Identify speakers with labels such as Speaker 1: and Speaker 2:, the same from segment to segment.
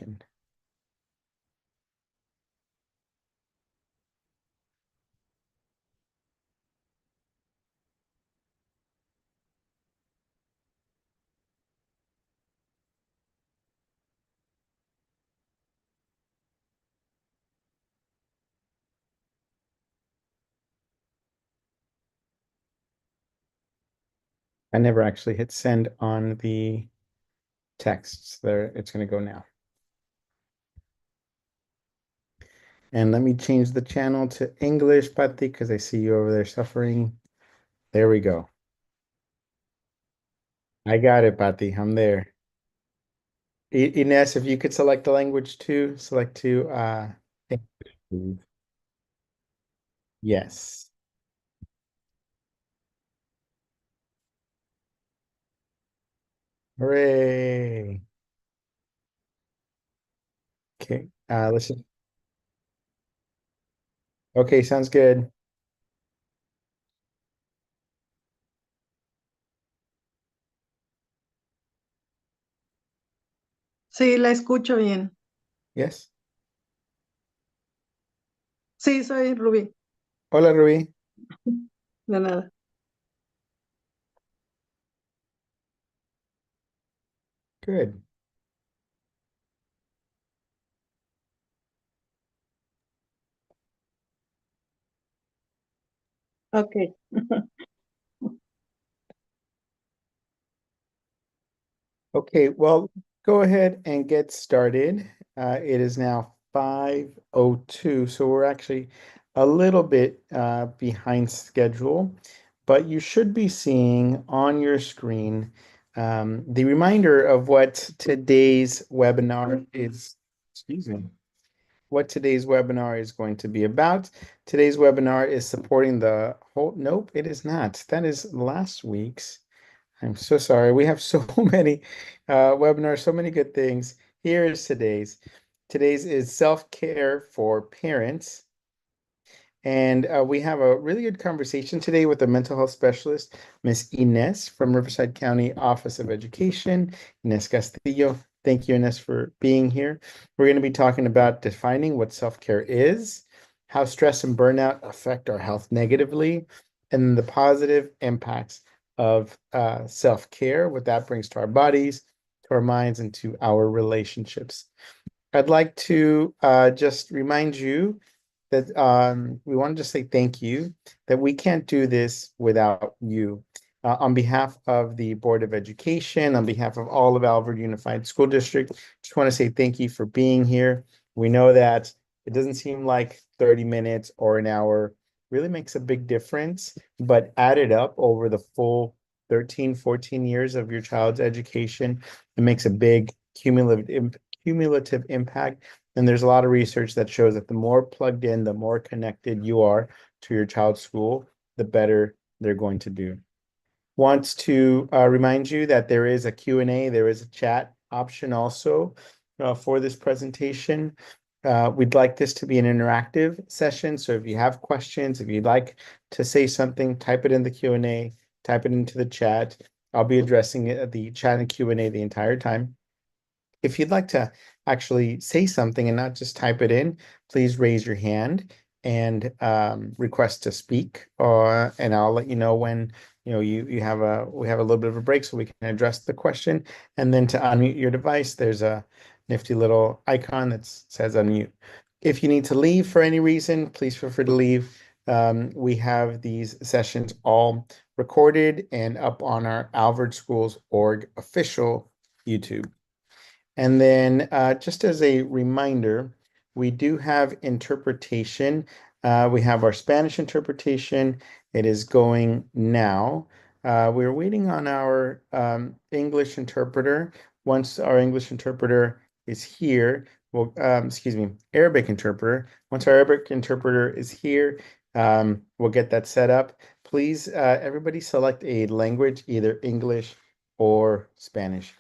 Speaker 1: second. I never actually hit send on the texts. There, it's going to go now. And let me change the channel to English, Pati, because I see you over there suffering. There we go. I got it, Pati. I'm there. Ines, if you could select the language too, select to English, please. Yes. Hooray. Okay. Listen. Okay, sounds good.
Speaker 2: Sí, la escucho bien.
Speaker 1: Yes.
Speaker 2: Sí, soy Rubí.
Speaker 1: Hola, Rubí.
Speaker 2: De nada.
Speaker 1: Good.
Speaker 2: Ok.
Speaker 1: Okay, well, go ahead and get started. It is now 5:02, so we're actually a little bit behind schedule, but you should be seeing on your screen the reminder of what today's webinar is. Excuse me. What today's webinar is going to be about. Today's webinar is supporting the whole, nope, it is not. That is last week's. I'm so sorry. We have so many webinars, so many good things. Here is today's. Today's is self-care for parents. And we have a really good conversation today with a mental health specialist, Miss Ines from Riverside County Office of Education, Ines Castillo. Thank you, Ines, for being here. We're going to be talking about defining what self-care is, how stress and burnout affect our health negatively, and the positive impacts of self-care, what that brings to our bodies, to our minds, and to our relationships. I'd like to just remind you that we want to just say thank you, that we can't do this without you. On behalf of the Board of Education, on behalf of all of Alvord Unified School District, just want to say thank you for being here. We know that it doesn't seem like 30 minutes or an hour really makes a big difference, but added up over the full 13, 14 years of your child's education, it makes a big cumulative impact. And there's a lot of research that shows that the more plugged in, the more connected you are to your child's school, the better they're going to do. Wants to remind you that there is a Q&A, there is a chat option also for this presentation. We'd like this to be an interactive session. So if you have questions, if you'd like to say something, type it in the Q&A, type it into the chat. I'll be addressing it at the chat and Q&A the entire time. If you'd like to actually say something and not just type it in, please raise your hand and request to speak, and I'll let you know when you have we have a little bit of a break so we can address the question. And then to unmute your device, there's a nifty little icon that says unmute. If you need to leave for any reason, please feel free to leave. We have these sessions all recorded and up on our alvordschools.org official YouTube. And then just as a reminder, we do have interpretation. We have our Spanish interpretation. It is going now. We're waiting on our English interpreter. Once our English interpreter is here, well, excuse me, Arabic interpreter. Once our Arabic interpreter is here, we'll get that set up. Please, everybody select a language, either English or Spanish.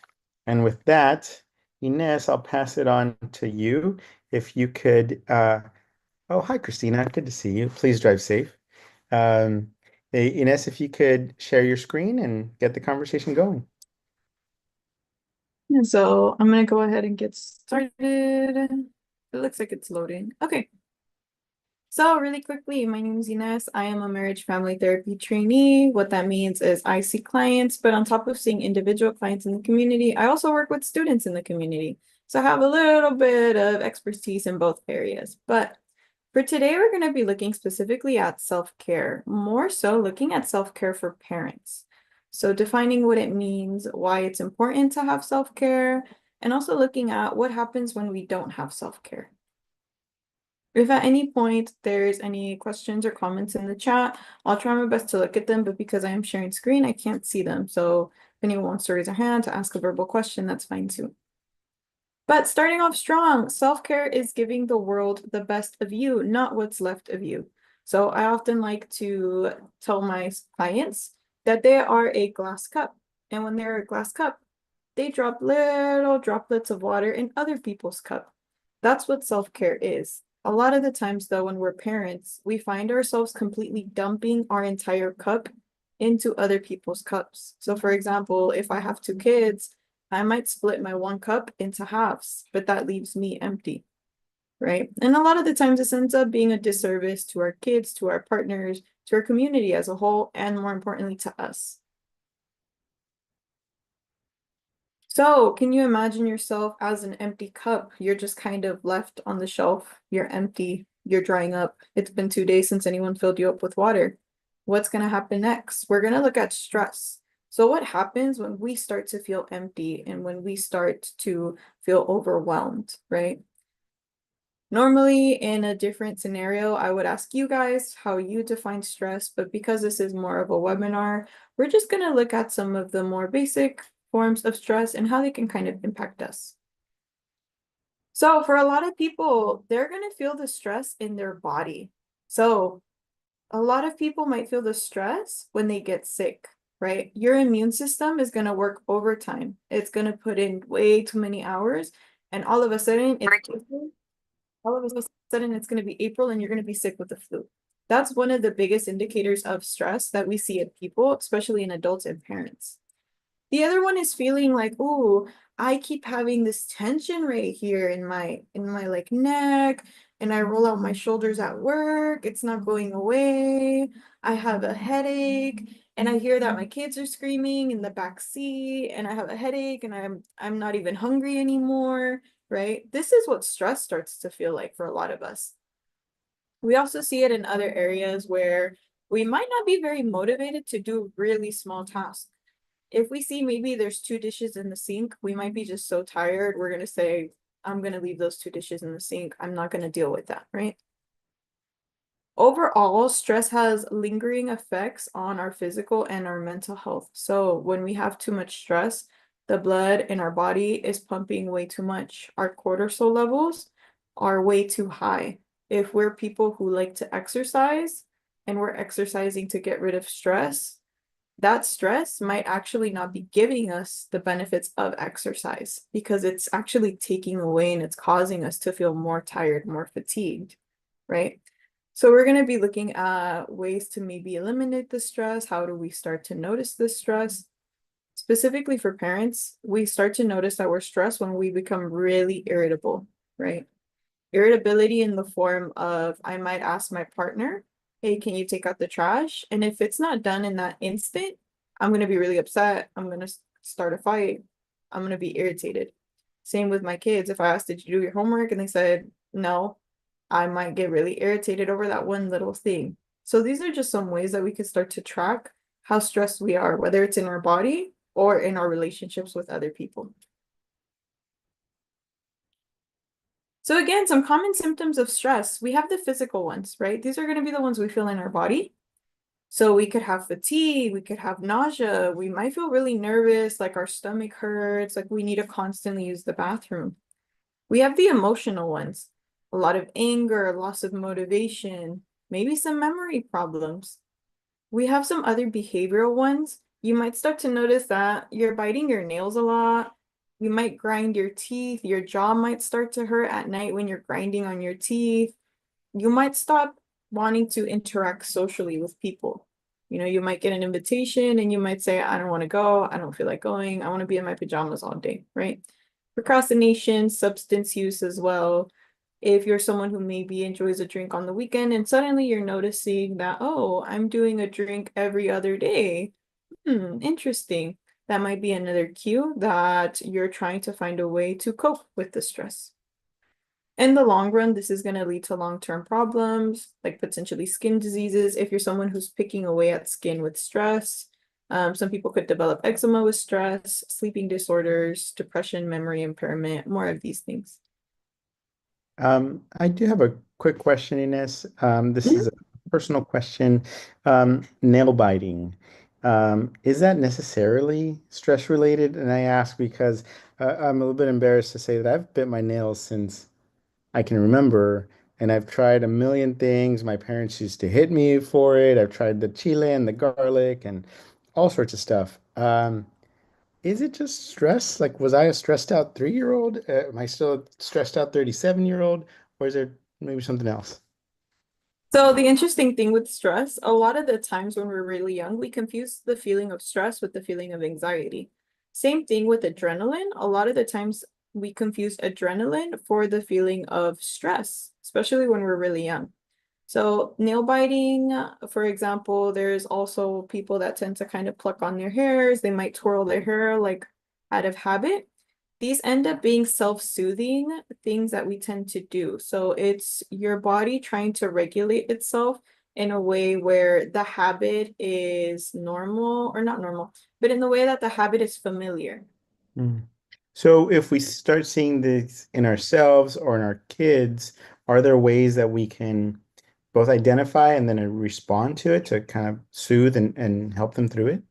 Speaker 1: And with that, Ines, I'll pass it on to you. If you could, oh, hi, Christina. Good to see you. Please drive safe. Um, hey, Ines, if you could share your screen and get the conversation going.
Speaker 3: And so I'm gonna go ahead and get started. It looks like it's loading. Okay. So really quickly, my name is Ines. I am a marriage family therapy trainee. What that means is I see clients, but on top of seeing individual clients in the community, I also work with students in the community. So I have a little bit of expertise in both areas. But for today, we're going to be looking specifically at self-care, more so looking at self-care for parents. So defining what it means, why it's important to have self-care, and also looking at what happens when we don't have self-care. If at any point there's any questions or comments in the chat, I'll try my best to look at them, but because I am sharing screen, I can't see them. So if anyone wants to raise a hand to ask a verbal question, that's fine too. But starting off strong, self-care is giving the world the best of you, not what's left of you. So I often like to tell my clients that they are a glass cup. And when they're a glass cup, they drop little droplets of water in other people's cup. That's what self-care is. A lot of the times, though, when we're parents, we find ourselves completely dumping our entire cup into other people's cups. So, for example, if I have two kids, I might split my one cup into halves, but that leaves me empty, right? And a lot of the times, this ends up being a disservice to our kids, to our partners, to our community as a whole, and more importantly, to us. So, can you imagine yourself as an empty cup? You're just kind of left on the shelf. You're empty. You're drying up. It's been 2 days since anyone filled you up with water. What's going to happen next? We're going to look at stress. So, what happens when we start to feel empty and when we start to feel overwhelmed, right? Normally, in a different scenario, I would ask you guys how you define stress, but because this is more of a webinar, we're just going to look at some of the more basic forms of stress and how they can kind of impact us. So for a lot of people, they're going to feel the stress in their body. So a lot of people might feel the stress when they get sick, right? Your immune system is going to work overtime. It's going to put in way too many hours, and all of a sudden it's going to be April and you're going to be sick with the flu. That's one of the biggest indicators of stress that we see in people, especially in adults and parents. The other one is feeling like, oh, I keep having this tension right here in my like neck, and I roll out my shoulders at work. It's not going away. I have a headache, and I hear that my kids are screaming in the back seat, and I have a headache, and I'm not even hungry anymore, right? This is what stress starts to feel like for a lot of us. We also see it in other areas where we might not be very motivated to do really small tasks. If we see maybe there's 2 dishes in the sink, we might be just so tired, we're going to say, I'm going to leave those 2 dishes in the sink. I'm not going to deal with that, right? Overall, stress has lingering effects on our physical and our mental health. So when we have too much stress, the blood in our body is pumping way too much. Our cortisol levels are way too high. If we're people who like to exercise and we're exercising to get rid of stress, that stress might actually not be giving us the benefits of exercise because it's actually taking away and it's causing us to feel more tired, more fatigued, right? So we're going to be looking at ways to maybe eliminate the stress. How do we start to notice the stress? Specifically for parents, we start to notice that we're stressed when we become really irritable, right? Irritability in the form of, I might ask my partner, hey, can you take out the trash? And if it's not done in that instant, I'm going to be really upset. I'm going to start a fight. I'm going to be irritated. Same with my kids. If I asked, did you do your homework? And they said, no, I might get really irritated over that one little thing. So these are just some ways that we could start to track how stressed we are, whether it's in our body or in our relationships with other people. So again, some common symptoms of stress. We have the physical ones, right? These are going to be the ones we feel in our body. So we could have fatigue, we could have nausea, we might feel really nervous, like our stomach hurts, like we need to constantly use the bathroom. We have the emotional ones, a lot of anger, loss of motivation, maybe some memory problems. We have some other behavioral ones. You might start to notice that you're biting your nails a lot. You might grind your teeth. Your jaw might start to hurt at night when you're grinding on your teeth. You might stop wanting to interact socially with people. You know, you might get an invitation and you might say, I don't want to go. I don't feel like going. I want to be in my pajamas all day, right? Procrastination, substance use as well. If you're someone who maybe enjoys a drink on the weekend and suddenly you're noticing that, oh, I'm doing a drink every other day. Interesting. That might be another cue that you're trying to find a way to cope with the stress. In the long run, this is going to lead to long-term problems, like potentially skin diseases. If you're someone who's picking away at skin with stress, some people could develop eczema with stress, sleeping disorders, depression, memory impairment, more of these things.
Speaker 1: I do have a quick question, Ines. This
Speaker 3: Mhm.
Speaker 1: is a personal question. Nail biting. Is that necessarily stress related? And I ask because I'm a little bit embarrassed to say that I've bit my nails since I can remember, and I've tried a million things. My parents used to hit me for it. I've tried the chile and the garlic and all sorts of stuff. Is it just stress? Like, was I a stressed out 3-year-old? Am I still a stressed out 37-year-old? Or is there maybe something else?
Speaker 3: So the interesting thing with stress, a lot of the times when we're really young, we confuse the feeling of stress with the feeling of anxiety. Same thing with adrenaline. A lot of the times we confuse adrenaline for the feeling of stress, especially when we're really young. So nail biting, for example, there's also people that tend to kind of pluck on their hairs. They might twirl their hair like out of habit. These end up being self-soothing things that we tend to do. So it's your body trying to regulate itself in a way where the habit is normal, or not normal, but in the way that the habit is familiar.
Speaker 1: Mm. So if we start seeing this in ourselves or in our kids, are there ways that we can both identify and then respond to it to kind of soothe and help them through it?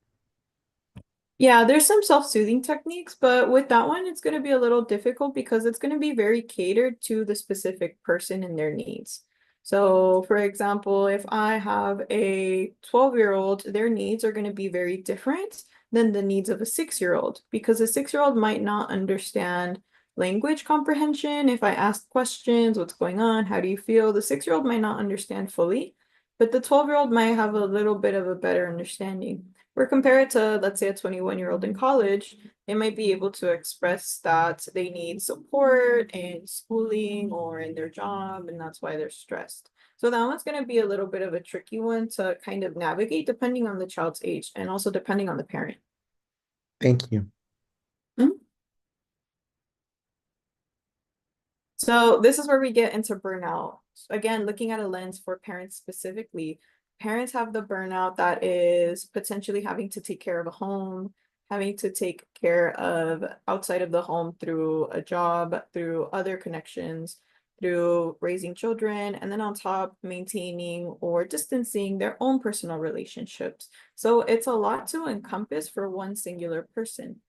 Speaker 3: Yeah, there's some self-soothing techniques, but with that one, it's going to be a little difficult because it's going to be very catered to the specific person and their needs. So, for example, if I have a 12-year-old, their needs are going to be very different than the needs of a 6-year-old because a 6-year-old might not understand language comprehension. If I ask questions, what's going on? How do you feel? The 6-year-old might not understand fully, but the 12-year-old might have a little bit of a better understanding. Where compared to, let's say, a 21-year-old in college, they might be able to express that they need support in schooling or in their job, and that's why they're stressed. So that one's going to be a little bit of a tricky one to kind of navigate depending on the child's age and also depending on the parent.
Speaker 1: Thank you.
Speaker 3: Mhm. So this is where we get into burnout. Again, looking at a lens for parents specifically, parents have the burnout that is potentially having to take care of a home, having to take care of outside of the home through a job, through other connections, through raising children, and then on top, maintaining or distancing their own personal relationships. So it's a lot to encompass for one singular person.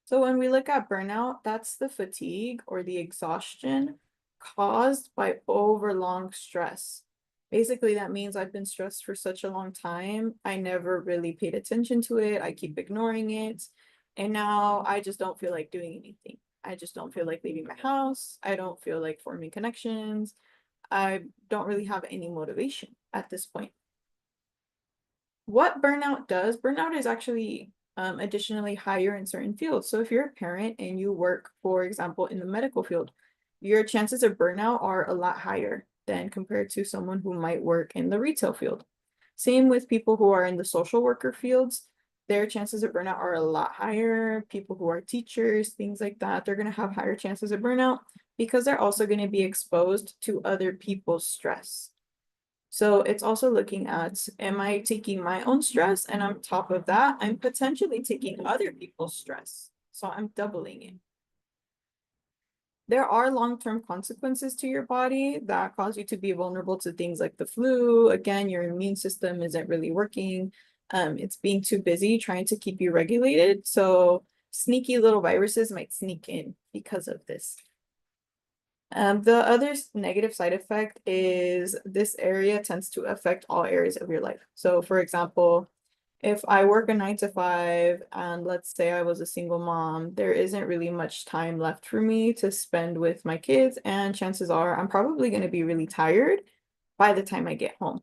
Speaker 3: So when we look at burnout, that's the fatigue or the exhaustion caused by overlong stress. Basically, that means I've been stressed for such a long time. I never really paid attention to it. I keep ignoring it. And now I just don't feel like doing anything. I just don't feel like leaving my house. I don't feel like forming connections. I don't really have any motivation at this point. What burnout does, burnout is actually additionally higher in certain fields. So if you're a parent and you work, for example, in the medical field, your chances of burnout are a lot higher than compared to someone who might work in the retail field. Same with people who are in the social worker fields, their chances of burnout are a lot higher. People who are teachers, things like that, they're going to have higher chances of burnout because they're also going to be exposed to other people's stress. So it's also looking at, am I taking my own stress? And on top of that, I'm potentially taking other people's stress. So I'm doubling it. There are long-term consequences to your body that cause you to be vulnerable to things like the flu. Again, your immune system isn't really working. It's being too busy trying to keep you regulated. So sneaky little viruses might sneak in because of this. The other negative side effect is this area tends to affect all areas of your life. So for example, if I work a 9 to 5 and let's say I was a single mom, there isn't really much time left for me to spend with my kids, and chances are I'm probably going to be really tired by the time I get home.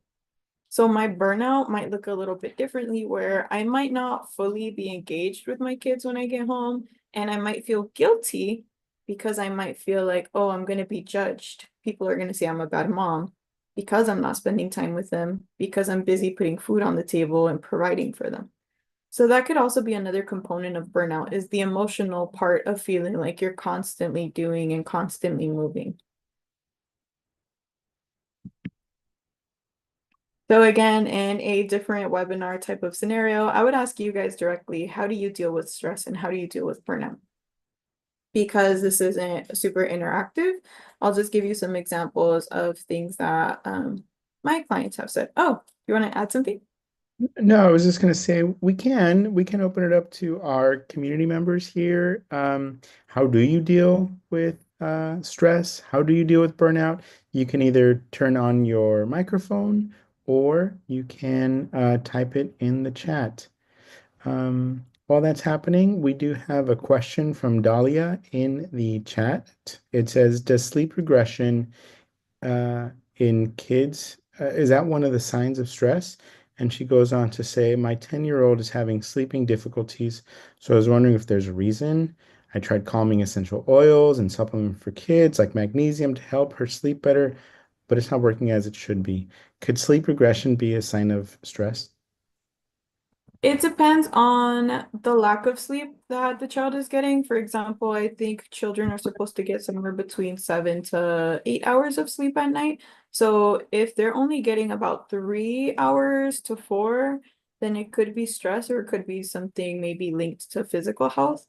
Speaker 3: So my burnout might look a little bit differently where I might not fully be engaged with my kids when I get home, and I might feel guilty because I might feel like, oh, I'm going to be judged. People are going to say I'm a bad mom because I'm not spending time with them, because I'm busy putting food on the table and providing for them. So that could also be another component of burnout is the emotional part of feeling like you're constantly doing and constantly moving. So again, in a different webinar type of scenario, I would ask you guys directly, how do you deal with stress and how do you deal with burnout? Because this isn't super interactive, I'll just give you some examples of things that my clients have said. Oh, you want to add something?
Speaker 1: No, I was just going to say we can open it up to our community members here. How do you deal with stress? How do you deal with burnout? You can either turn on your microphone or you can type it in the chat. While that's happening, we do have a question from Dahlia in the chat. It says, "Does sleep regression in kids, is that one of the signs of stress?" And she goes on to say, "My 10-year-old is having sleeping difficulties, so I was wondering if there's a reason. I tried calming essential oils and supplements for kids like magnesium to help her sleep better, but it's not working as it should be. Could sleep regression be a sign of stress?"
Speaker 3: It depends on the lack of sleep that the child is getting. For example, I think children are supposed to get somewhere between 7 to 8 hours of sleep at night. So if they're only getting about 3 hours to 4, then it could be stress or it could be something maybe linked to physical health.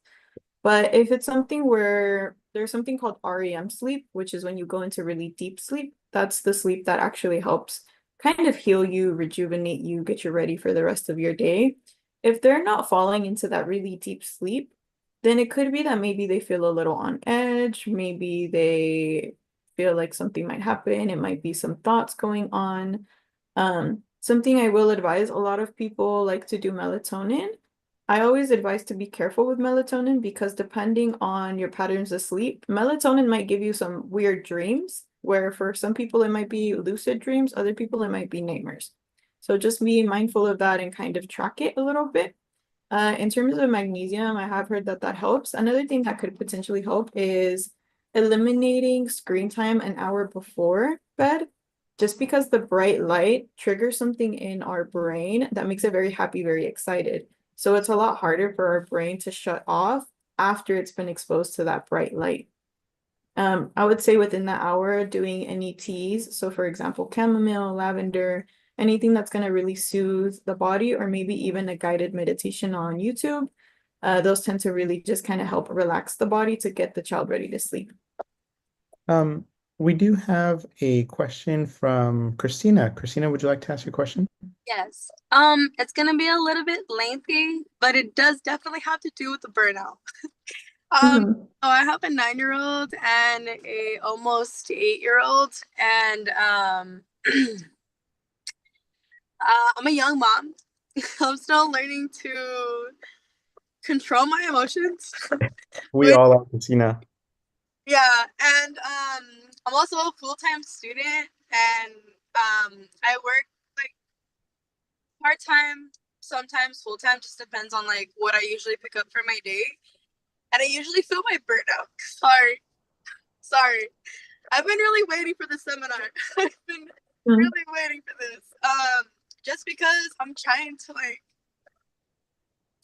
Speaker 3: But if it's something where there's something called REM sleep, which is when you go into really deep sleep, that's the sleep that actually helps kind of heal you, rejuvenate you, get you ready for the rest of your day. If they're not falling into that really deep sleep, then it could be that maybe they feel a little on edge, maybe they feel like something might happen, it might be some thoughts going on. Something I will advise, a lot of people like to do melatonin. I always advise to be careful with melatonin because depending on your patterns of sleep, melatonin might give you some weird dreams, where for some people it might be lucid dreams, other people it might be nightmares. So just be mindful of that and kind of track it a little bit. In terms of magnesium, I have heard that that helps. Another thing that could potentially help is eliminating screen time an hour before bed, just because the bright light triggers something in our brain that makes it very happy, very excited. So it's a lot harder for our brain to shut off after it's been exposed to that bright light. I would say within the hour doing any teas. So for example, chamomile, lavender, anything that's going to really soothe the body, or maybe even a guided meditation on YouTube. Those tend to really just kind of help relax the body to get the child ready to sleep.
Speaker 1: Um, we do have a question from Christina. Christina, would you like to ask your question?
Speaker 4: Yes. It's gonna be a little bit lengthy, but it does definitely have to do with the burnout. So I have a 9-year-old and a almost 8-year-old, and I'm a young mom. I'm still learning to control my emotions.
Speaker 1: We
Speaker 4: Which,
Speaker 1: all are, Christina.
Speaker 4: yeah, and I'm also a full-time student, and I work like part-time, sometimes full-time, just depends on like what I usually pick up for my day. And I usually feel my burnout. Sorry. I've been really waiting for the seminar. I've been really waiting for this. Just because I'm trying to like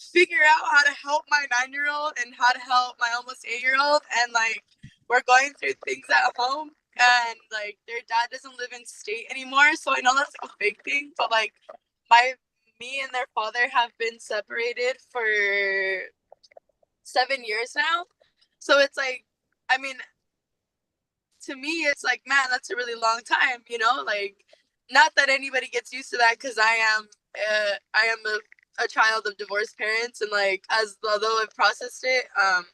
Speaker 4: figure out how to help my 9-year-old and how to help my almost 8-year-old, and like we're going through things at home, and like their dad doesn't live in state anymore, so I know that's like a big thing, but like me and their father have been separated for 7 years now. So it's like, I mean, to me, it's like, man, that's a really long time, like, not that anybody gets used to that, because I am a child of divorced parents, and like, although I've processed it,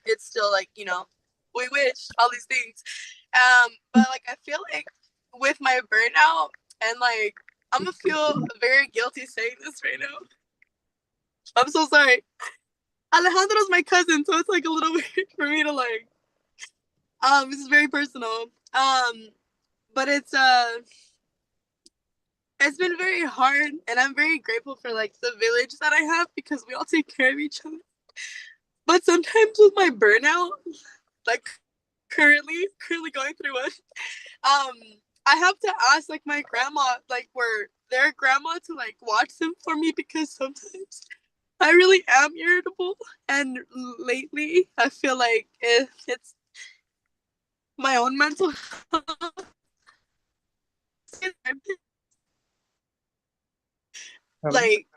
Speaker 4: it's still like, we wish all these things. But like, I feel like with my burnout, and like, I'm gonna feel very guilty saying this right now. I'm so sorry. Alejandro's my cousin, so it's like a little weird for me to like, this is very personal. But it's it's been very hard, and I'm very grateful for like the village that I have because we all take care of each other. But sometimes with my burnout, like currently going through one, um, I have to ask like my grandma, like where their grandma to like watch them for me because sometimes I really am irritable, and lately I feel like it's my own mental health.
Speaker 1: Um,
Speaker 4: Like,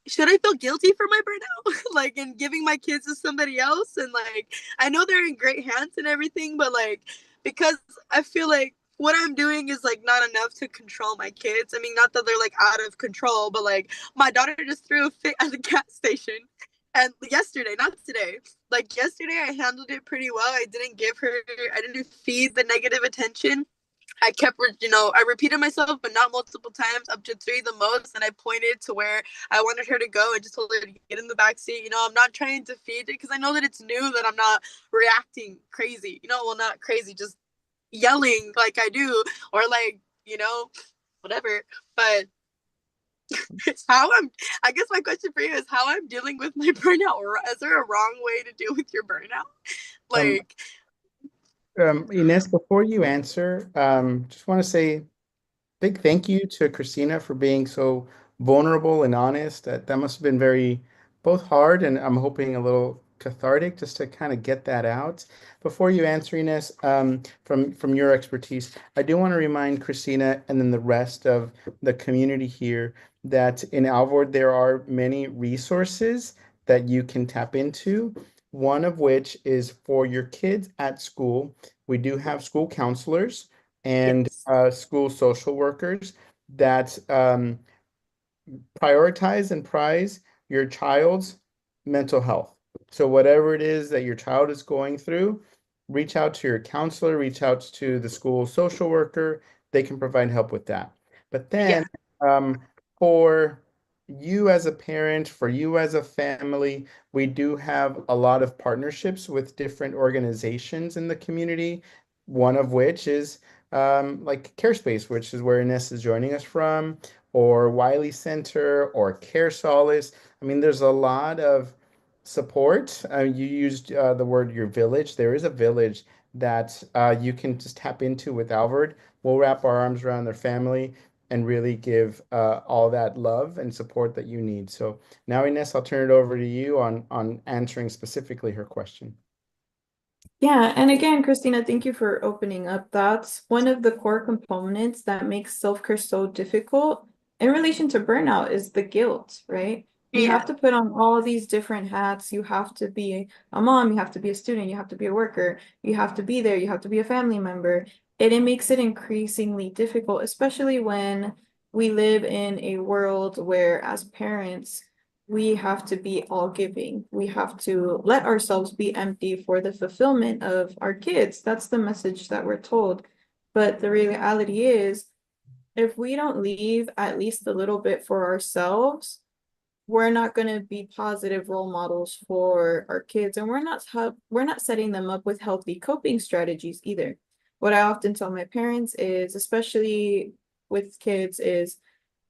Speaker 4: should I feel guilty for my burnout? Like, and giving my kids to somebody else? And like, I know they're in great hands and everything, but like, because I feel like what I'm doing is like not enough to control my kids. I mean, not that they're like out of control, but like, my daughter just threw a fit at the gas station. And yesterday, not today, like yesterday, I handled it pretty well. I didn't feed the negative attention. I kept, I repeated myself, but not multiple times, up to three the most. And I pointed to where I wanted her to go and just told her to get in the back seat. I'm not trying to feed it because I know that it's new, that I'm not reacting crazy. Well, not crazy, just yelling like I do, or like, whatever. But it's how I guess my question for you is how I'm dealing with my burnout. Is there a wrong way to deal with your burnout?
Speaker 1: um,
Speaker 4: Like,
Speaker 1: Ines, before you answer, just want to say big thank you to Christina for being so vulnerable and honest. That must have been very both hard and I'm hoping a little cathartic just to kind of get that out. Before you answer, Ines, from your expertise, I do want to remind Christina and then the rest of the community here that in Alvord there are many resources that you can tap into. One of which is for your kids at school. We do have school counselors and
Speaker 3: Yes.
Speaker 1: school social workers that prioritize and prize your child's mental health. So whatever it is that your child is going through, reach out to your counselor, reach out to the school social worker. They can provide help with that. But
Speaker 4: yeah,
Speaker 1: then for you as a parent, for you as a family, we do have a lot of partnerships with different organizations in the community, one of which is like CareSpace, which is where Ines is joining us from, or Wiley Center or Care Solace. I mean, there's a lot of support. You used the word your village. There is a village that you can just tap into with Alvord. We'll wrap our arms around their family and really give all that love and support that you need. So now, Ines, I'll turn it over to you on answering specifically her question.
Speaker 3: Yeah, and again, Christina, thank you for opening up. That's one of the core components that makes self-care so difficult in relation to burnout is the guilt, right? You
Speaker 4: yeah,
Speaker 3: have to put on all these different hats. You have to be a mom, you have to be a student, you have to be a worker, you have to be there, you have to be a family member. And it makes it increasingly difficult, especially when we live in a world where, as parents, we have to be all giving. We have to let ourselves be empty for the fulfillment of our kids. That's the message that we're told. But the reality is, if we don't leave at least a little bit for ourselves, we're not going to be positive role models for our kids, and we're not setting them up with healthy coping strategies either. What I often tell my parents is, especially with kids, is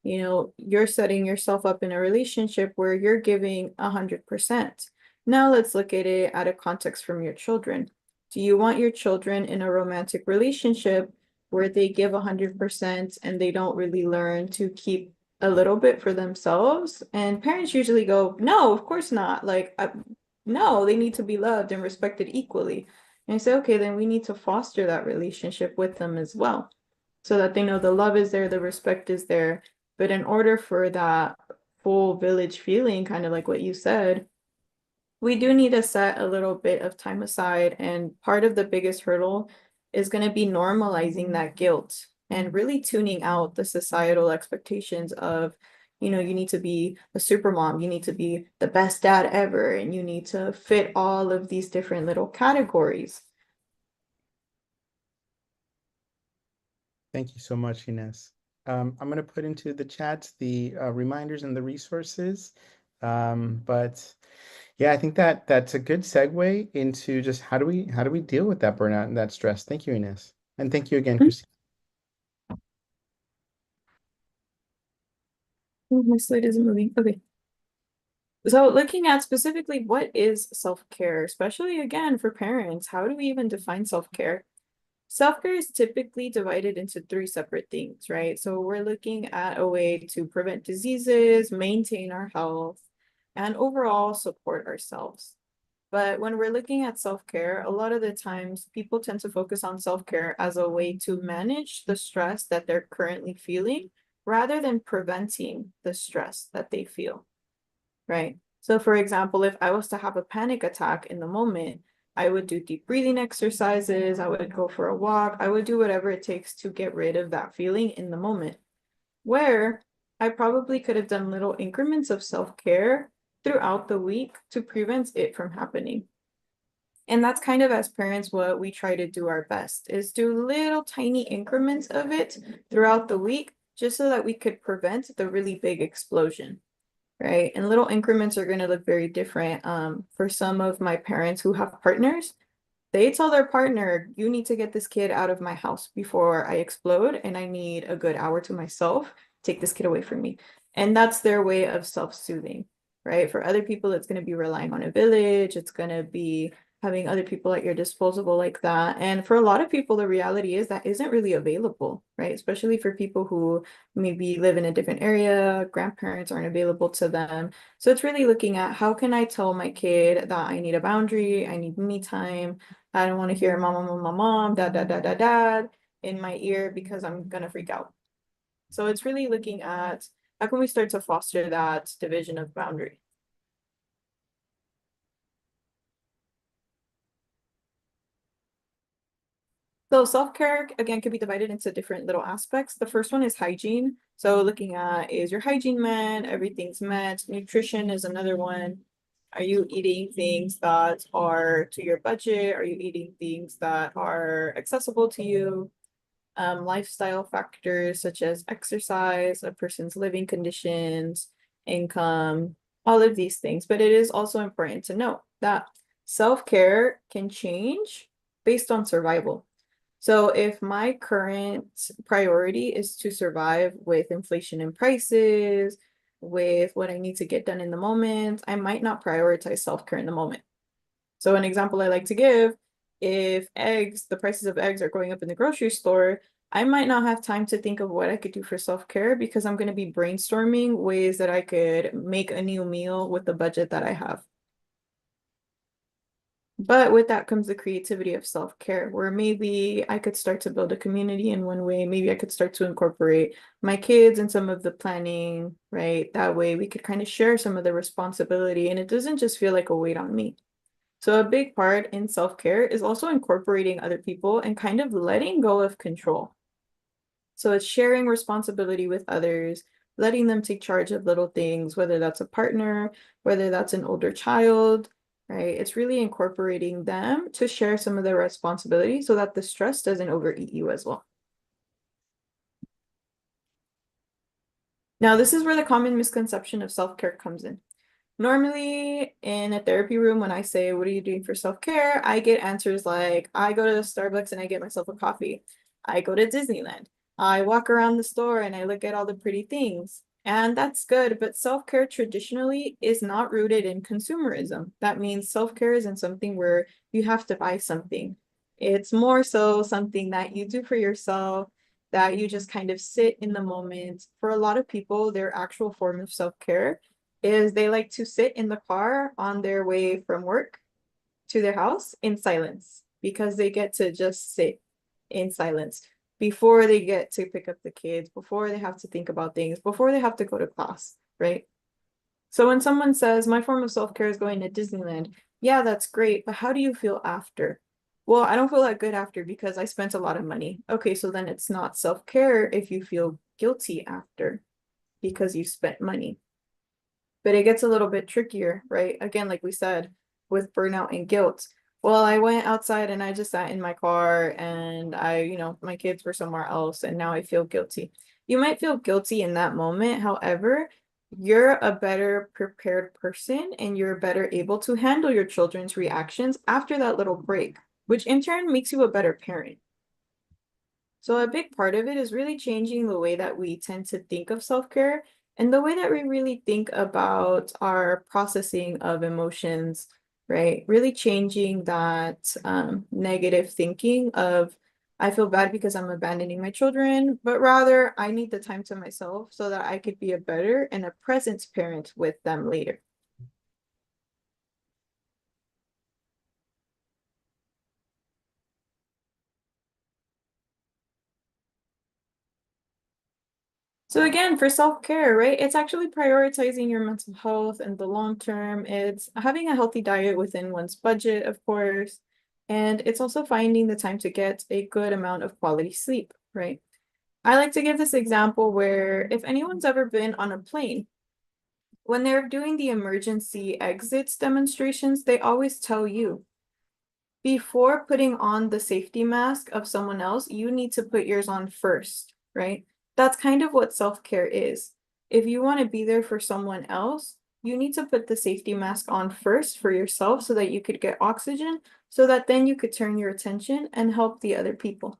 Speaker 3: you're setting yourself up in a relationship where you're giving 100%. Now let's look at it at a context from your children. Do you want your children in a romantic relationship where they give 100% and they don't really learn to keep a little bit for themselves? And parents usually go, no, of course not. No, they need to be loved and respected equally. And I say, okay, then we need to foster that relationship with them as well, so that they know the love is there, the respect is there. But in order for that full village feeling, kind of like what you said, we do need to set a little bit of time aside. And part of the biggest hurdle is going to be normalizing that guilt and really tuning out the societal expectations of, you need to be a super mom, you need to be the best dad ever, and you need to fit all of these different little categories.
Speaker 1: Thank you so much, Ines. I'm going to put into the chat the reminders and the resources. But yeah, I think that that's a good segue into just how do we deal with that burnout and that stress. Thank you, Ines. And thank you again, Christine.
Speaker 3: Oh, my slide isn't moving. Okay. So looking at specifically what is self-care, especially again for parents, how do we even define self-care? Self-care is typically divided into three separate things, right? So we're looking at a way to prevent diseases, maintain our health, and overall support ourselves. But when we're looking at self-care, a lot of the times people tend to focus on self-care as a way to manage the stress that they're currently feeling rather than preventing the stress that they feel, right? So for example, if I was to have a panic attack in the moment, I would do deep breathing exercises, I would go for a walk, I would do whatever it takes to get rid of that feeling in the moment. Where I probably could have done little increments of self-care throughout the week to prevent it from happening. And that's kind of as parents what we try to do our best is do little tiny increments of it throughout the week just so that we could prevent the really big explosion, right? And little increments are going to look very different. For some of my parents who have partners, they tell their partner, you need to get this kid out of my house before I explode and I need a good hour to myself. Take this kid away from me. And that's their way of self-soothing, right? For other people, it's going to be relying on a village. It's going to be having other people at your disposal like that. And for a lot of people, the reality is that isn't really available, right? Especially for people who maybe live in a different area, grandparents aren't available to them. So it's really looking at how can I tell my kid that I need a boundary, I need me time. I don't want to hear mom, mom, mom, mom, dad, dad, dad, dad, dad in my ear because I'm gonna freak out. So it's really looking at how can we start to foster that division of boundary. So self-care, again, could be divided into different little aspects. The first one is hygiene. So looking at, is your hygiene met? Everything's met. Nutrition is another one. Are you eating things that are to your budget? Are you eating things that are accessible to you? Lifestyle factors such as exercise, a person's living conditions, income, all of these things. But it is also important to note that self-care can change based on survival. So if my current priority is to survive with inflation in prices, with what I need to get done in the moment, I might not prioritize self-care in the moment. So an example I like to give, if the prices of eggs are going up in the grocery store, I might not have time to think of what I could do for self-care because I'm going to be brainstorming ways that I could make a new meal with the budget that I have. But with that comes the creativity of self-care, where maybe I could start to build a community in one way. Maybe I could start to incorporate my kids in some of the planning, right? That way we could kind of share some of the responsibility and it doesn't just feel like a weight on me. So a big part in self-care is also incorporating other people and kind of letting go of control. So it's sharing responsibility with others, letting them take charge of little things, whether that's a partner, whether that's an older child, right? It's really incorporating them to share some of their responsibility so that the stress doesn't overeat you as well. Now, this is where the common misconception of self-care comes in. Normally in a therapy room, when I say, what are you doing for self-care? I get answers like, I go to Starbucks and I get myself a coffee. I go to Disneyland. I walk around the store and I look at all the pretty things. And that's good, but self-care traditionally is not rooted in consumerism. That means self-care isn't something where you have to buy something. It's more so something that you do for yourself, that you just kind of sit in the moment. For a lot of people, their actual form of self-care is they like to sit in the car on their way from work to their house in silence because they get to just sit in silence before they get to pick up the kids, before they have to think about things, before they have to go to class, right? So when someone says, my form of self-care is going to Disneyland, yeah, that's great, but how do you feel after? Well, I don't feel that good after because I spent a lot of money. Okay, so then it's not self-care if you feel guilty after because you spent money. But it gets a little bit trickier, right? Again, like we said, with burnout and guilt. Well, I went outside and I just sat in my car and my kids were somewhere else and now I feel guilty. You might feel guilty in that moment. However, you're a better prepared person and you're better able to handle your children's reactions after that little break, which in turn makes you a better parent. So a big part of it is really changing the way that we tend to think of self-care And the way that we really think about our processing of emotions, right? Really changing that negative thinking of, I feel bad because I'm abandoning my children, but rather I need the time to myself so that I could be a better and a present parent with them later. So again, for self-care, right? It's actually prioritizing your mental health in the long term. It's having a healthy diet within one's budget, of course. And it's also finding the time to get a good amount of quality sleep, right? I like to give this example where if anyone's ever been on a plane, when they're doing the emergency exits demonstrations, they always tell you, before putting on the safety mask of someone else, you need to put yours on first, right? That's kind of what self-care is. If you want to be there for someone else, you need to put the safety mask on first for yourself so that you could get oxygen, so that then you could turn your attention and help the other people.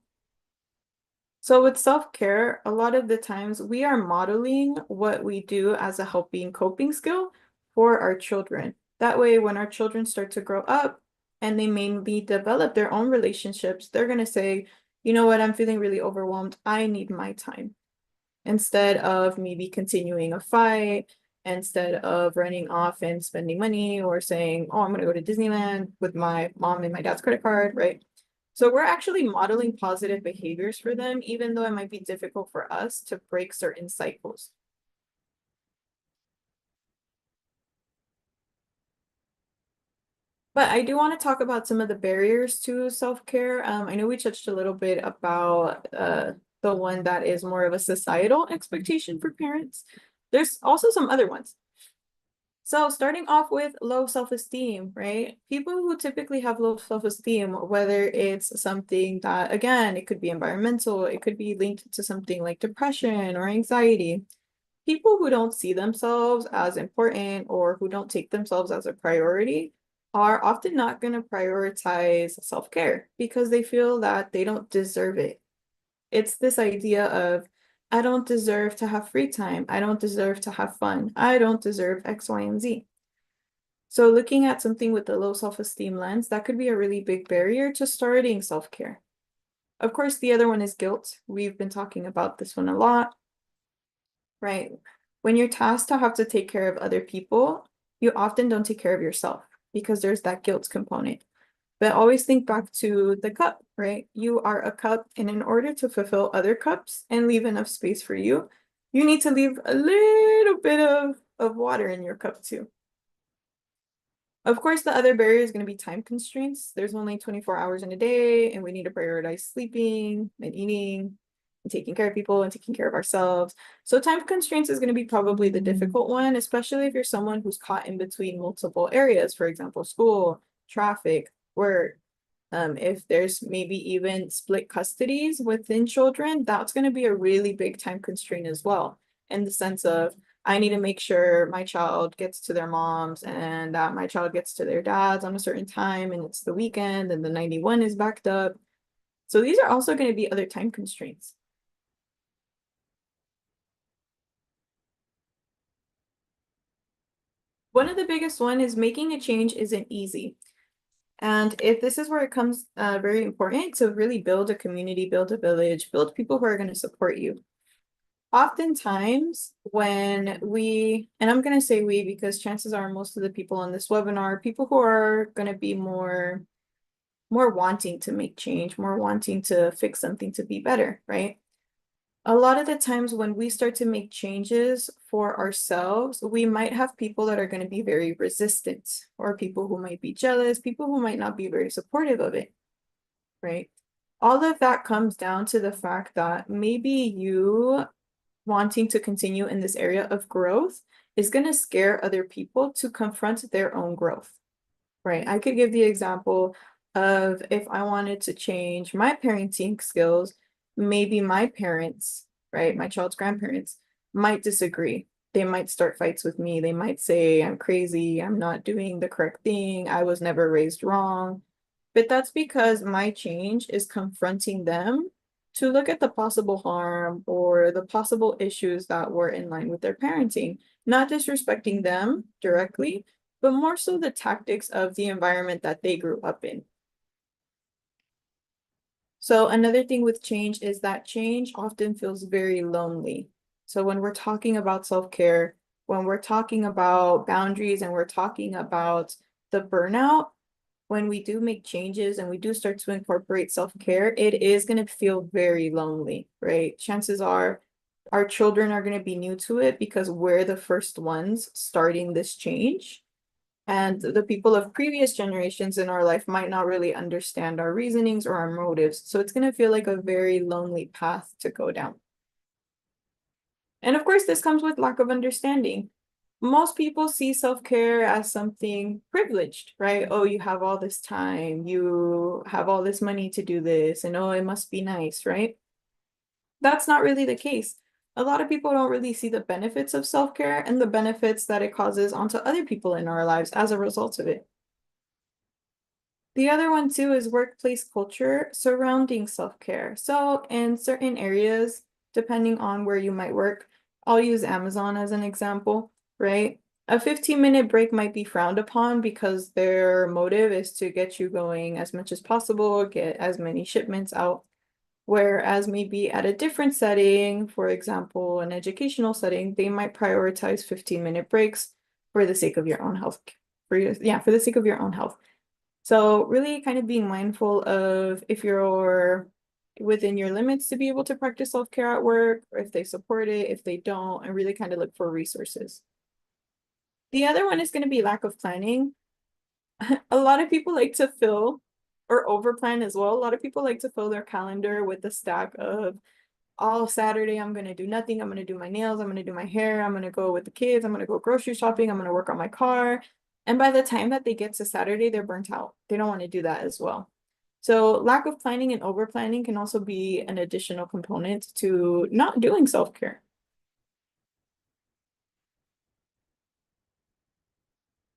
Speaker 3: So with self-care, a lot of the times we are modeling what we do as a helping coping skill for our children. That way, when our children start to grow up and they maybe develop their own relationships, they're going to say, you know what, I'm feeling really overwhelmed. I need my time. Instead of maybe continuing a fight, instead of running off and spending money or saying, oh, I'm going to go to Disneyland with my mom and my dad's credit card, right? So we're actually modeling positive behaviors for them, even though it might be difficult for us to break certain cycles. But I do want to talk about some of the barriers to self-care. I know we touched a little bit about the one that is more of a societal expectation for parents. There's also some other ones. So starting off with low self-esteem, right? People who typically have low self-esteem, whether it's something that, again, it could be environmental, it could be linked to something like depression or anxiety. People who don't see themselves as important or who don't take themselves as a priority are often not going to prioritize self-care because they feel that they don't deserve it. It's this idea of, I don't deserve to have free time. I don't deserve to have fun. I don't deserve X, Y, and Z. So looking at something with the low self-esteem lens, that could be a really big barrier to starting self-care. Of course, the other one is guilt. We've been talking about this one a lot, right? When you're tasked to have to take care of other people, you often don't take care of yourself because there's that guilt component. But always think back to the cup, right? You are a cup, and in order to fulfill other cups and leave enough space for you, you need to leave a little bit of water in your cup too. Of course, the other barrier is going to be time constraints. There's only 24 hours in a day, and we need to prioritize sleeping and eating and taking care of people and taking care of ourselves. So time constraints is going to be probably the difficult one, especially if you're someone who's caught in between multiple areas, for example, school, traffic, work. If there's maybe even split custodies within children, that's going to be a really big time constraint as well, in the sense of, I need to make sure my child gets to their moms and that my child gets to their dads on a certain time, and it's the weekend and the 91 is backed up. So these are also going to be other time constraints. One of the biggest one is making a change isn't easy. And if this is where it comes very important to really build a community, build a village, build people who are going to support you. Oftentimes when we, and I'm going to say we because chances are most of the people on this webinar are people who are going to be more wanting to make change, more wanting to fix something to be better, right? A lot of the times when we start to make changes for ourselves, we might have people that are going to be very resistant, or people who might be jealous, people who might not be very supportive of it, right? All of that comes down to the fact that maybe you wanting to continue in this area of growth is going to scare other people to confront their own growth, right? I could give the example of if I wanted to change my parenting skills, maybe my parents, right, my child's grandparents might disagree. They might start fights with me. They might say I'm crazy, I'm not doing the correct thing, I was never raised wrong. But that's because my change is confronting them to look at the possible harm or the possible issues that were in line with their parenting, not disrespecting them directly, but more so the tactics of the environment that they grew up in. So another thing with change is that change often feels very lonely. So when we're talking about self-care, when we're talking about boundaries and we're talking about the burnout, when we do make changes and we do start to incorporate self-care, it is going to feel very lonely, right? Chances are our children are going to be new to it because we're the first ones starting this change. And the people of previous generations in our life might not really understand our reasonings or our motives. So it's going to feel like a very lonely path to go down. And of course, this comes with lack of understanding. Most people see self-care as something privileged, right? Oh, you have all this time, you have all this money to do this, and oh, it must be nice, right? That's not really the case. A lot of people don't really see the benefits of self-care and the benefits that it causes onto other people in our lives as a result of it. The other one too is workplace culture surrounding self-care. So in certain areas, depending on where you might work, I'll use Amazon as an example, right? A 15-minute break might be frowned upon because their motive is to get you going as much as possible, get as many shipments out. Whereas maybe at a different setting, for example, an educational setting, they might prioritize 15-minute breaks for the sake of your own health. For the sake of your own health. So really kind of being mindful of if you're within your limits to be able to practice self-care at work, or if they support it, if they don't, and really kind of look for resources. The other one is going to be lack of planning. A lot of people like to fill or overplan as well. A lot of people like to fill their calendar with the stack of, oh, Saturday, I'm going to do nothing. I'm going to do my nails. I'm going to do my hair. I'm going to go with the kids. I'm going to go grocery shopping. I'm going to work on my car. And by the time that they get to Saturday, they're burnt out. They don't want to do that as well. So lack of planning and over planning can also be an additional component to not doing self-care.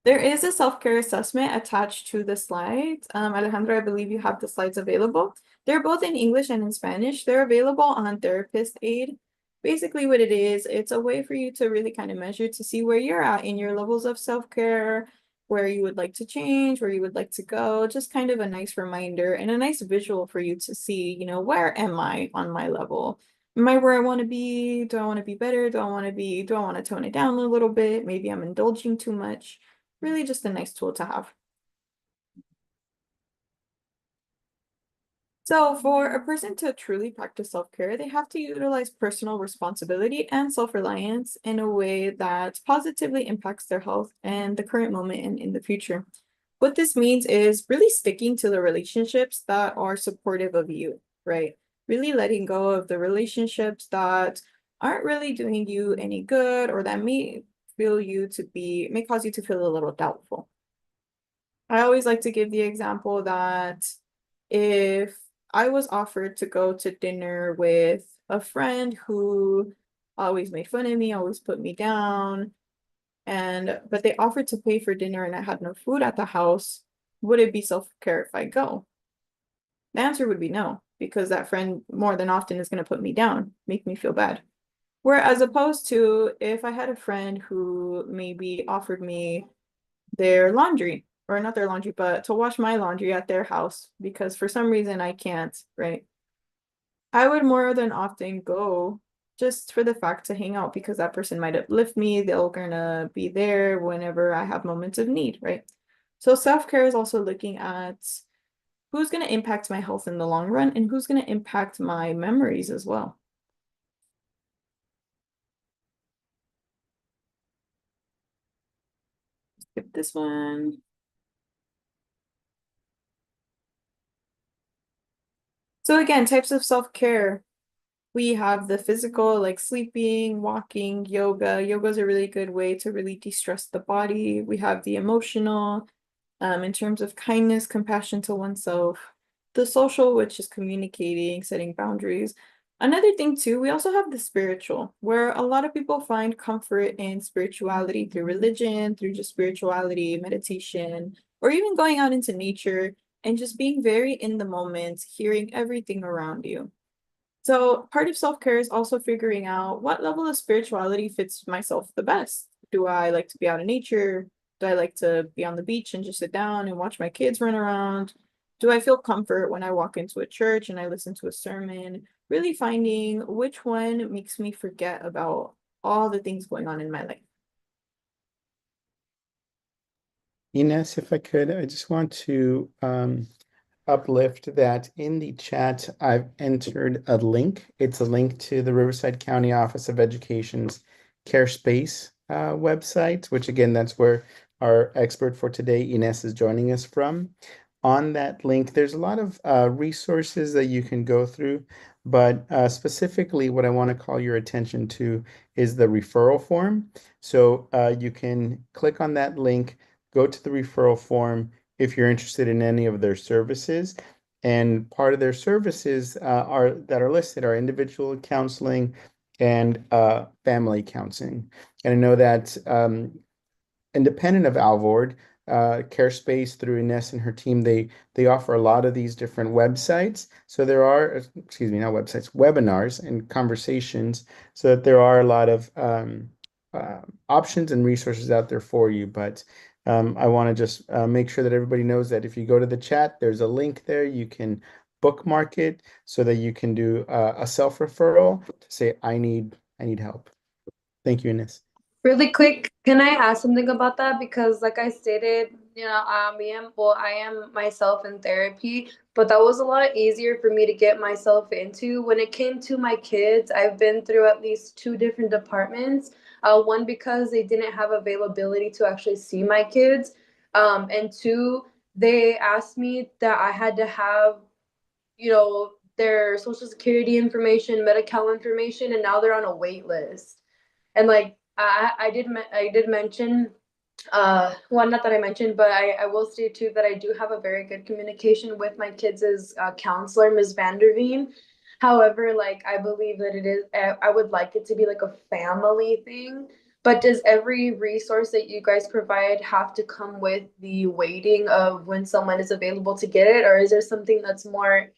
Speaker 3: There is a self-care assessment attached to the slides. Alejandra, I believe you have the slides available. They're both in English and in Spanish. They're available on Therapist Aid. Basically what it is, it's a way for you to really kind of measure to see where you're at in your levels of self-care, where you would like to change, where you would like to go, just kind of a nice reminder and a nice visual for you to see, you know, where am I on my level? Am I where I want to be? Do I want to be better? Do I want to tone it down a little bit? Maybe I'm indulging too much. Really just a nice tool to have. So for a person to truly practice self-care, they have to utilize personal responsibility and self-reliance in a way that positively impacts their health and the current moment and in the future. What this means is really sticking to the relationships that are supportive of you, right? Really letting go of the relationships that aren't really doing you any good or that may cause you to feel a little doubtful. I always like to give the example that if I was offered to go to dinner with a friend who always made fun of me, always put me down, but they offered to pay for dinner and I had no food at the house, would it be self-care if I go? The answer would be no, because that friend more than often is going to put me down, make me feel bad. Whereas opposed to if I had a friend who maybe offered me their laundry, or not their laundry, but to wash my laundry at their house because for some reason I can't, right? I would more than often go just for the fact to hang out because that person might uplift me. They're gonna be there whenever I have moments of need, right? So self-care is also looking at who's gonna impact my health in the long run and who's gonna impact my memories as well. Skip this one. So again, types of self-care. We have the physical, like sleeping, walking, yoga. Yoga is a really good way to really de-stress the body. We have the emotional, in terms of kindness, compassion to oneself. The social, which is communicating, setting boundaries. Another thing too, we also have the spiritual, where a lot of people find comfort in spirituality through religion, through just spirituality, meditation, or even going out into nature and just being very in the moment, hearing everything around you. So part of self-care is also figuring out what level of spirituality fits myself the best. Do I like to be out in nature? Do I like to be on the beach and just sit down and watch my kids run around? Do I feel comfort when I walk into a church and I listen to a sermon? Really finding which one makes me forget about all the things going on in my life.
Speaker 1: Ines, if I could, I just want to uplift that in the chat. I've entered a link. It's a link to the Riverside County Office of Education's CareSpace website, which again, that's where our expert for today, Ines, is joining us from. On that link, there's a lot of resources that you can go through, but specifically what I want to call your attention to is the referral form. So you can click on that link, go to the referral form if you're interested in any of their services. And part of their services that are listed are individual counseling and family counseling. And I know that independent of Alvord, CareSpace through Ines and her team, they offer a lot of these different websites. So there are, excuse me, not websites, webinars and conversations, so that there are a lot of options and resources out there for you. But I want to just make sure that everybody knows that if you go to the chat, there's a link there. You can bookmark it so that you can do a self-referral to say, I need help. Thank you, Ines.
Speaker 5: Really quick, can I ask something about that? Because like I stated, I am myself in therapy, but that was a lot easier for me to get myself into. When it came to my kids, I've been through at least 2 different departments. One, because they didn't have availability to actually see my kids. And two, they asked me that I had to have, their social security information, medical information, and now they're on a wait list. And like I did mention, well, not that I mentioned, but I will state too that I do have a very good communication with my kids' counselor, Ms. Vanderveen. However, like I believe that it is, I would like it to be like a family thing. But does every resource that you guys provide have to come with the waiting of when someone is available to get it, or is there something that's more,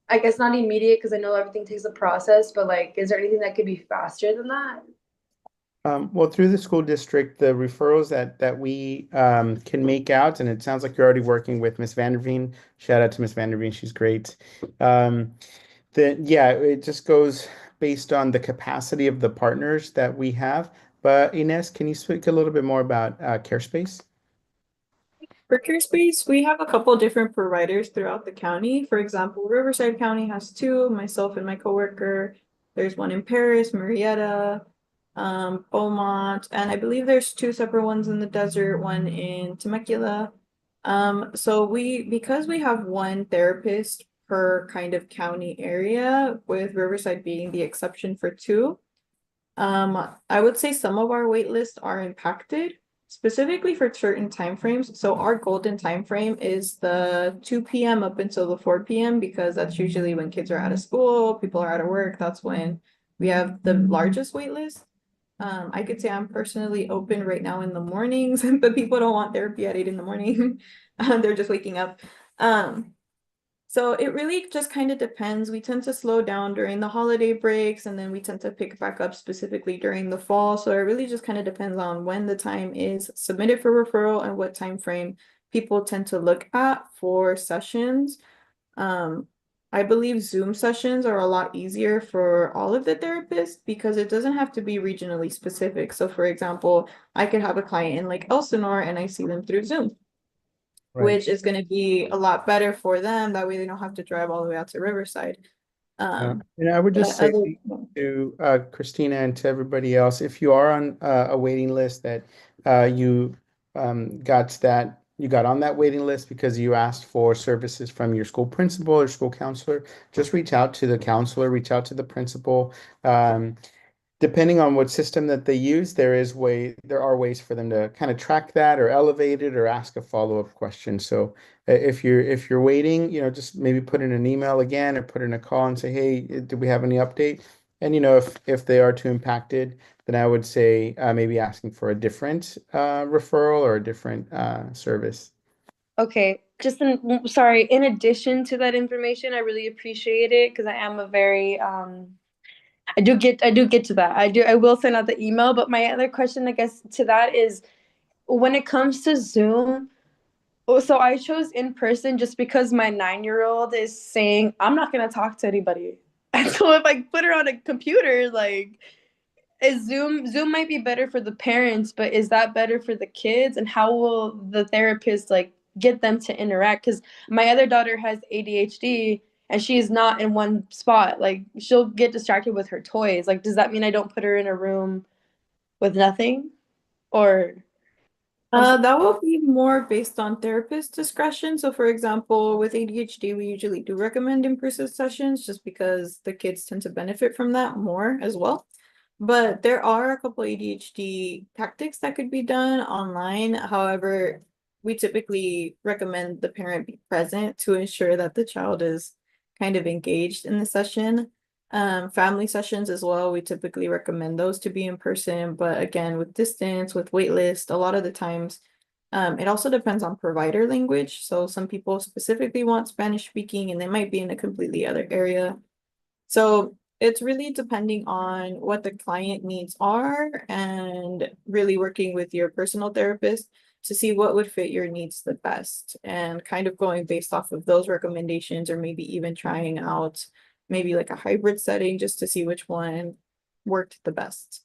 Speaker 5: I guess, not immediate, because I know everything takes a process, but like, is there anything that could be faster than that?
Speaker 1: Well, through the school district, the referrals that we can make out, and it sounds like you're already working with Miss Vanderveen. Shout out to Miss Vanderveen, she's great. Yeah, it just goes based on the capacity of the partners that we have. But Ines, can you speak a little bit more about CareSpace?
Speaker 3: For CareSpace, we have a couple different providers throughout the county. For example, Riverside County has 2, myself and my coworker. There's one in Paris, Marietta, Beaumont, and I believe there's 2 separate ones in the desert, one in Temecula. So because we have one therapist per kind of county area, with Riverside being the exception for 2, I would say some of our wait lists are impacted specifically for certain timeframes. So our golden time frame is the 2 p.m. up until the 4 p.m. because that's usually when kids are out of school, people are out of work. That's when we have the largest wait list. I could say I'm personally open right now in the mornings, but people don't want therapy at 8 in the morning. They're just waking up. So it really just kind of depends. We tend to slow down during the holiday breaks, and then we tend to pick back up specifically during the fall. So it really just kind of depends on when the time is submitted for referral and what time frame people tend to look at for sessions. I believe Zoom sessions are a lot easier for all of the therapists because it doesn't have to be regionally specific. So for example, I could have a client in like Elsinore and I see them through Zoom.
Speaker 1: Right.
Speaker 3: Which is going to be a lot better for them. That way they don't have to drive all the way out to Riverside.
Speaker 1: And I would just say to Christina and to everybody else, if you are on a waiting list that you got on that waiting list because you asked for services from your school principal or school counselor, just reach out to the counselor, reach out to the principal. Depending on what system that they use, there are ways for them to kind of track that or elevate it or ask a follow-up question. So if you're waiting, just maybe put in an email again or put in a call and say, hey, do we have any update? And if they are too impacted, then I would say maybe asking for a different referral or a different service.
Speaker 5: Okay, sorry, in addition to that information, I really appreciate it because I am a very I do get to that. I will send out the email, but my other question I guess to that is when it comes to Zoom, so I chose in person just because my 9-year-old is saying I'm not gonna talk to anybody. And so if I put her on a computer, like is Zoom might be better for the parents, but is that better for the kids? And how will the therapist like get them to interact? Because my other daughter has ADHD and she's not in one spot. Like she'll get distracted with her toys. Like, does that mean I don't put her in a room with nothing? Or
Speaker 3: That will be more based on therapist discretion. So, for example, with ADHD, we usually do recommend in-person sessions just because the kids tend to benefit from that more as well. But there are a couple ADHD tactics that could be done online. However, we typically recommend the parent be present to ensure that the child is kind of engaged in the session. Family sessions as well, we typically recommend those to be in person, but again, with distance, with waitlist, a lot of the times, it also depends on provider language. So some people specifically want Spanish speaking and they might be in a completely other area. So it's really depending on what the client needs are and really working with your personal therapist to see what would fit your needs the best and kind of going based off of those recommendations or maybe even trying out maybe like a hybrid setting just to see which one worked the best.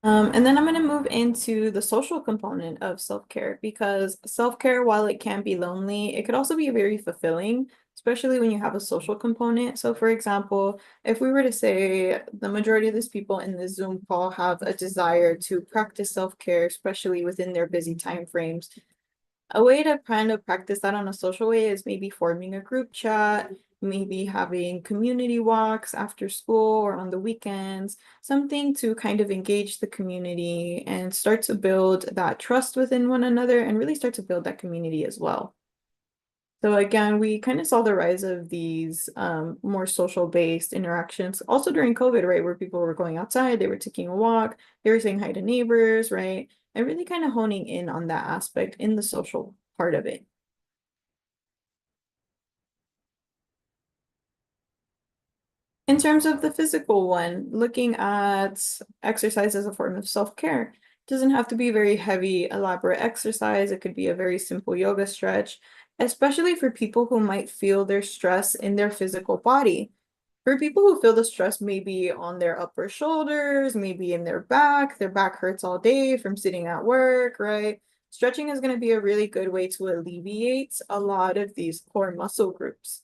Speaker 3: And then I'm going to move into the social component of self-care because self-care, while it can be lonely, it could also be very fulfilling, especially when you have a social component. So for example, if we were to say the majority of these people in the Zoom call have a desire to practice self-care, especially within their busy time frames, a way to kind of practice that on a social way is maybe forming a group chat, maybe having community walks after school or on the weekends, something to kind of engage the community and start to build that trust within one another and really start to build that community as well. So again, we kind of saw the rise of these more social-based interactions also during COVID, right? Where people were going outside, they were taking a walk, they were saying hi to neighbors, right? And really kind of honing in on that aspect in the social part of it. In terms of the physical one, looking at exercise as a form of self-care, doesn't have to be very heavy, elaborate exercise. It could be a very simple yoga stretch, especially for people who might feel their stress in their physical body. For people who feel the stress maybe on their upper shoulders, maybe in their back hurts all day from sitting at work, right? Stretching is going to be a really good way to alleviate a lot of these core muscle groups.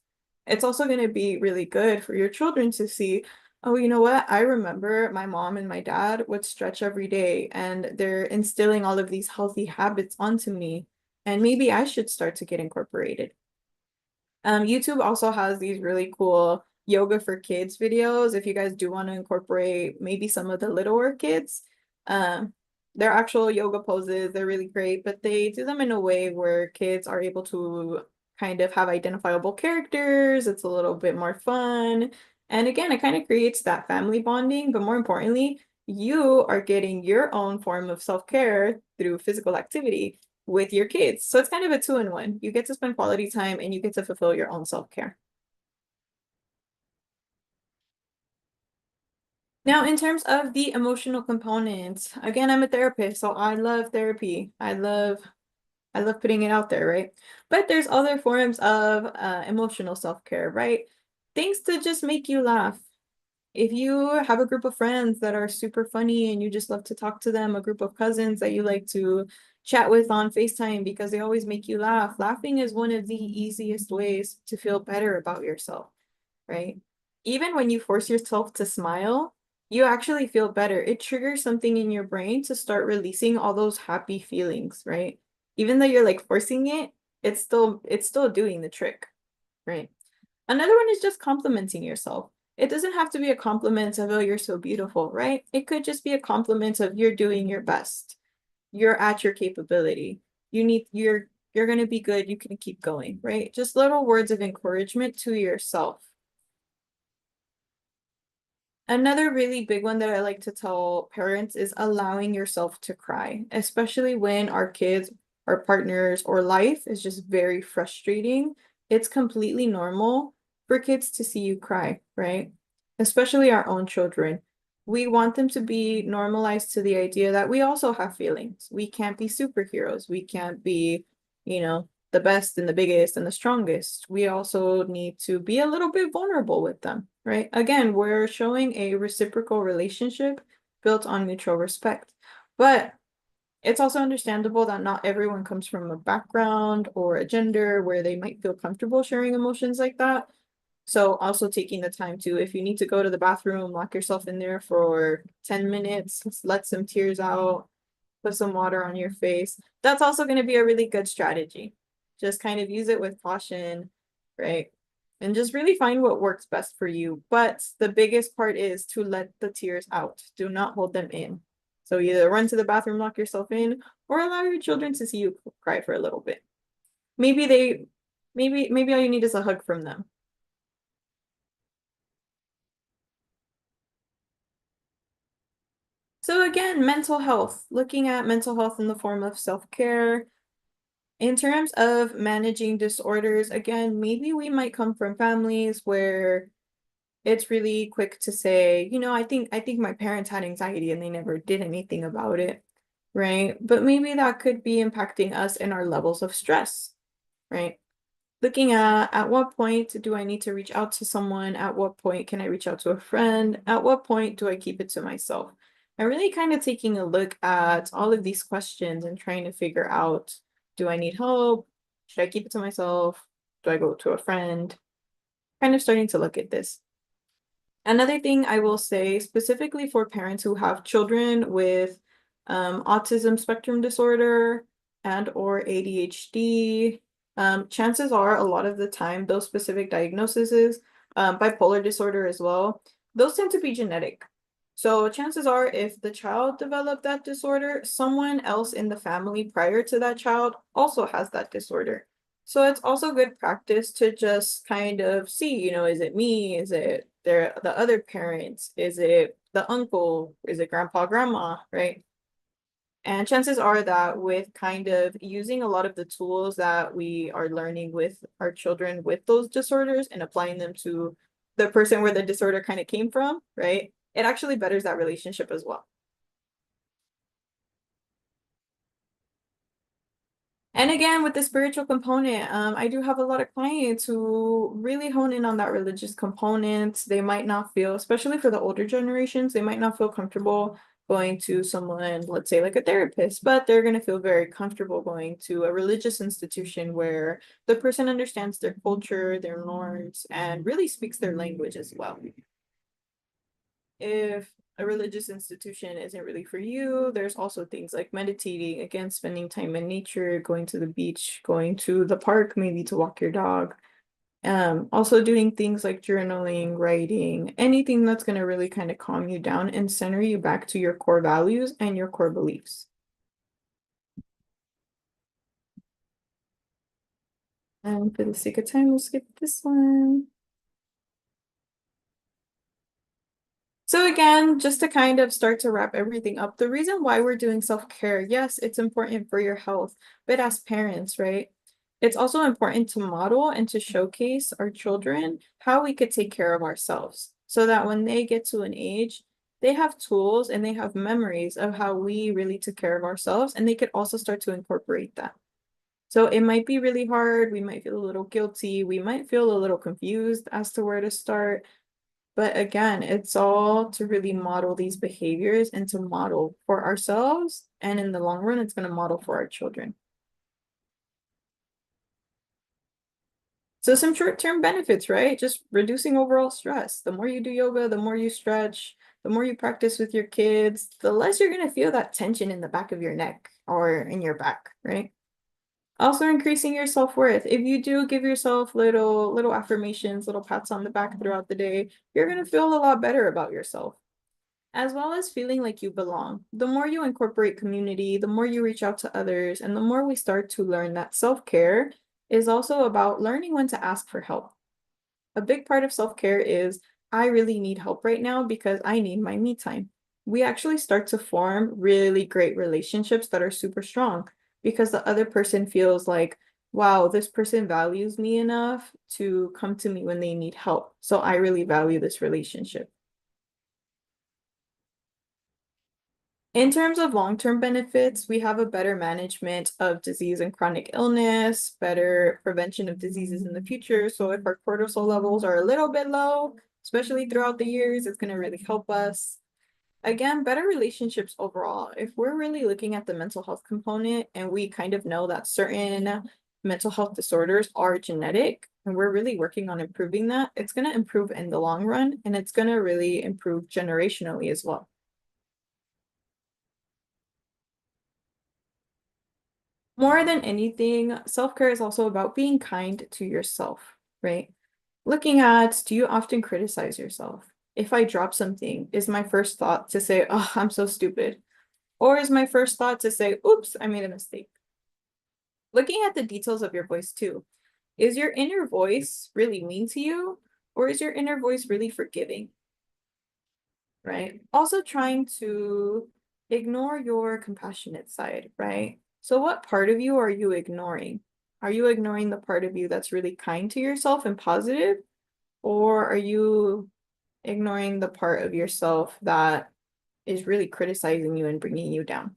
Speaker 3: It's also going to be really good for your children to see, oh, you know what? I remember my mom and my dad would stretch every day and they're instilling all of these healthy habits onto me. And maybe I should start to get incorporated. YouTube also has these really cool yoga for kids videos. If you guys do want to incorporate maybe some of the littler kids, their actual yoga poses, they're really great, but they do them in a way where kids are able to kind of have identifiable characters. It's a little bit more fun. And again, it kind of creates that family bonding, but more importantly, you are getting your own form of self-care through physical activity with your kids. So it's kind of a 2-in-1. You get to spend quality time and you get to fulfill your own self-care. Now, in terms of the emotional component, again, I'm a therapist, so I love therapy. I love putting it out there, right? But there's other forms of emotional self-care, right? Things to just make you laugh. If you have a group of friends that are super funny and you just love to talk to them, a group of cousins that you like to chat with on FaceTime because they always make you laugh, laughing is one of the easiest ways to feel better about yourself, right? Even when you force yourself to smile, you actually feel better. It triggers something in your brain to start releasing all those happy feelings, right? Even though you're like forcing it, it's still doing the trick, right? Another one is just complimenting yourself. It doesn't have to be a compliment of, oh, you're so beautiful, right? It could just be a compliment of you're doing your best. You're at your capability. You're going to be good. You can keep going, right? Just little words of encouragement to yourself. Another really big one that I like to tell parents is allowing yourself to cry, especially when our kids, our partners, or life is just very frustrating. It's completely normal for kids to see you cry, right? Especially our own children. We want them to be normalized to the idea that we also have feelings. We can't be superheroes. We can't be, the best and the biggest and the strongest. We also need to be a little bit vulnerable with them, right? Again, we're showing a reciprocal relationship built on mutual respect. But it's also understandable that not everyone comes from a background or a gender where they might feel comfortable sharing emotions like that. So also taking the time to, if you need to go to the bathroom, lock yourself in there for 10 minutes, let some tears out, put some water on your face. That's also going to be a really good strategy. Just kind of use it with caution, right? And just really find what works best for you. But the biggest part is to let the tears out. Do not hold them in. So either run to the bathroom, lock yourself in, or allow your children to see you cry for a little bit. Maybe all you need is a hug from them. So again, mental health, looking at mental health in the form of self-care. In terms of managing disorders, again, maybe we might come from families where it's really quick to say, I think my parents had anxiety and they never did anything about it, right? But maybe that could be impacting us in our levels of stress, right? Looking at what point do I need to reach out to someone? At what point can I reach out to a friend? At what point do I keep it to myself? I'm really kind of taking a look at all of these questions and trying to figure out, do I need help? Should I keep it to myself? Do I go to a friend? Kind of starting to look at this. Another thing I will say specifically for parents who have children with autism spectrum disorder and or ADHD, chances are a lot of the time those specific diagnoses, bipolar disorder as well, those tend to be genetic. So chances are if the child developed that disorder, someone else in the family prior to that child also has that disorder. So it's also good practice to just kind of see, is it me? Is it the other parents? Is it the uncle? Is it grandpa, grandma, right? And chances are that with kind of using a lot of the tools that we are learning with our children with those disorders and applying them to the person where the disorder kind of came from, right? It actually betters that relationship as well. And again, with the spiritual component, I do have a lot of clients who really hone in on that religious component. They might not feel, especially for the older generations, they might not feel comfortable going to someone, let's say like a therapist, but they're going to feel very comfortable going to a religious institution where the person understands their culture, their norms, and really speaks their language as well. If a religious institution isn't really for you, there's also things like meditating, again, spending time in nature, going to the beach, going to the park, maybe to walk your dog. Also doing things like journaling, writing, anything that's going to really kind of calm you down and center you back to your core values and your core beliefs. And for the sake of time, we'll skip this one. So again, just to kind of start to wrap everything up, the reason why we're doing self-care, yes, it's important for your health, but as parents, right? It's also important to model and to showcase our children how we could take care of ourselves so that when they get to an age, they have tools and they have memories of how we really took care of ourselves, and they could also start to incorporate that. So it might be really hard. We might feel a little guilty. We might feel a little confused as to where to start. But again, it's all to really model these behaviors and to model for ourselves. And in the long run, it's going to model for our children. So some short-term benefits, right? Just reducing overall stress. The more you do yoga, the more you stretch, the more you practice with your kids, the less you're going to feel that tension in the back of your neck or in your back, right? Also increasing your self-worth. If you do give yourself little affirmations, little pats on the back throughout the day, you're going to feel a lot better about yourself. As well as feeling like you belong. The more you incorporate community, the more you reach out to others, and the more we start to learn that self-care is also about learning when to ask for help. A big part of self-care is I really need help right now because I need my me time. We actually start to form really great relationships that are super strong because the other person feels like, wow, this person values me enough to come to me when they need help. So I really value this relationship. In terms of long-term benefits, we have a better management of disease and chronic illness, better prevention of diseases in the future. So if our cortisol levels are a little bit low, especially throughout the years, it's going to really help us. Again, better relationships overall. If we're really looking at the mental health component and we kind of know that certain mental health disorders are genetic and we're really working on improving that, it's going to improve in the long run and it's going to really improve generationally as well. More than anything, self-care is also about being kind to yourself, right? Looking at, do you often criticize yourself? If I drop something, is my first thought to say, oh, I'm so stupid? Or is my first thought to say, oops, I made a mistake? Looking at the details of your voice too. Is your inner voice really mean to you? Or is your inner voice really forgiving? Right? Also trying to ignore your compassionate side, right? So what part of you are you ignoring? Are you ignoring the part of you that's really kind to yourself and positive? Or are you ignoring the part of yourself that is really criticizing you and bringing you down?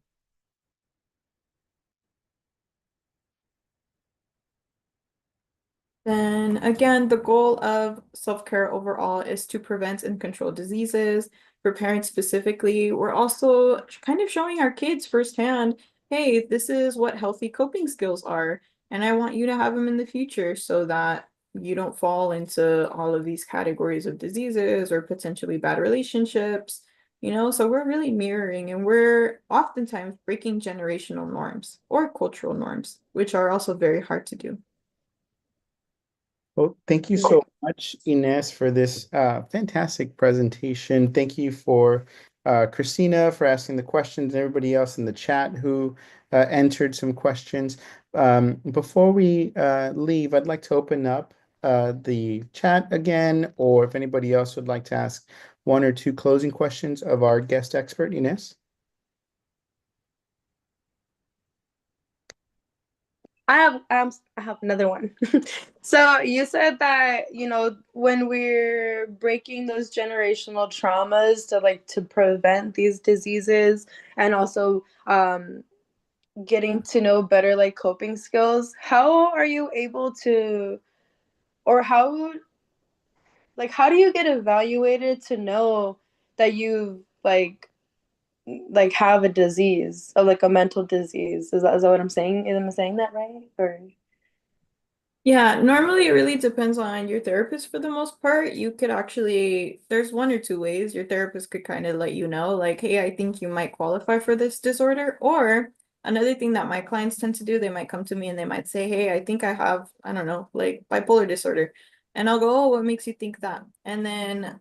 Speaker 3: Then again, the goal of self-care overall is to prevent and control diseases. For parents specifically, we're also kind of showing our kids firsthand, hey, this is what healthy coping skills are, and I want you to have them in the future so that you don't fall into all of these categories of diseases or potentially bad relationships, you know? So we're really mirroring and we're oftentimes breaking generational norms or cultural norms, which are also very hard to do.
Speaker 1: Well, thank you so much, Ines, for this fantastic presentation. Thank you for Christina for asking the questions, and everybody else in the chat who entered some questions. Before we leave, I'd like to open up the chat again, or if anybody else would like to ask one or two closing questions of our guest expert, Ines.
Speaker 5: I have another one. So you said that, when we're breaking those generational traumas to prevent these diseases and also getting to know better coping skills, how are you able to, or how do you get evaluated to know that you have a disease, or a mental disease? Is that what I'm saying? Am I saying that right? Or
Speaker 3: Yeah, normally it really depends on your therapist for the most part. You could actually, there's one or two ways your therapist could kind of let you know, like, hey, I think you might qualify for this disorder. Or another thing that my clients tend to do, they might come to me and they might say, hey, I think I have, I don't know, like bipolar disorder. And I'll go, oh, what makes you think that? And then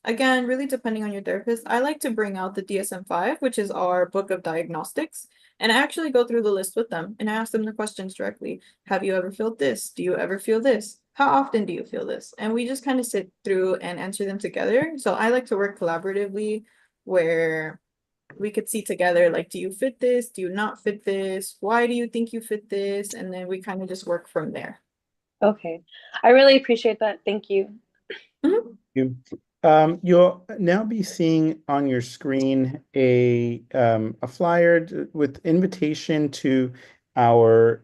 Speaker 3: again, really depending on your therapist, I like to bring out the DSM-5, which is our book of diagnostics. And I actually go through the list with them and I ask them the questions directly. Have you ever felt this? Do you ever feel this? How often do you feel this? And we just kind of sit through and answer them together. So I like to work collaboratively where we could see together, like, do you fit this? Do you not fit this? Why do you think you fit this? And then we kind of just work from there.
Speaker 5: okay, I really appreciate that. Thank you.
Speaker 3: Mhm.
Speaker 1: You. You'll now be seeing on your screen a flyer with invitation to our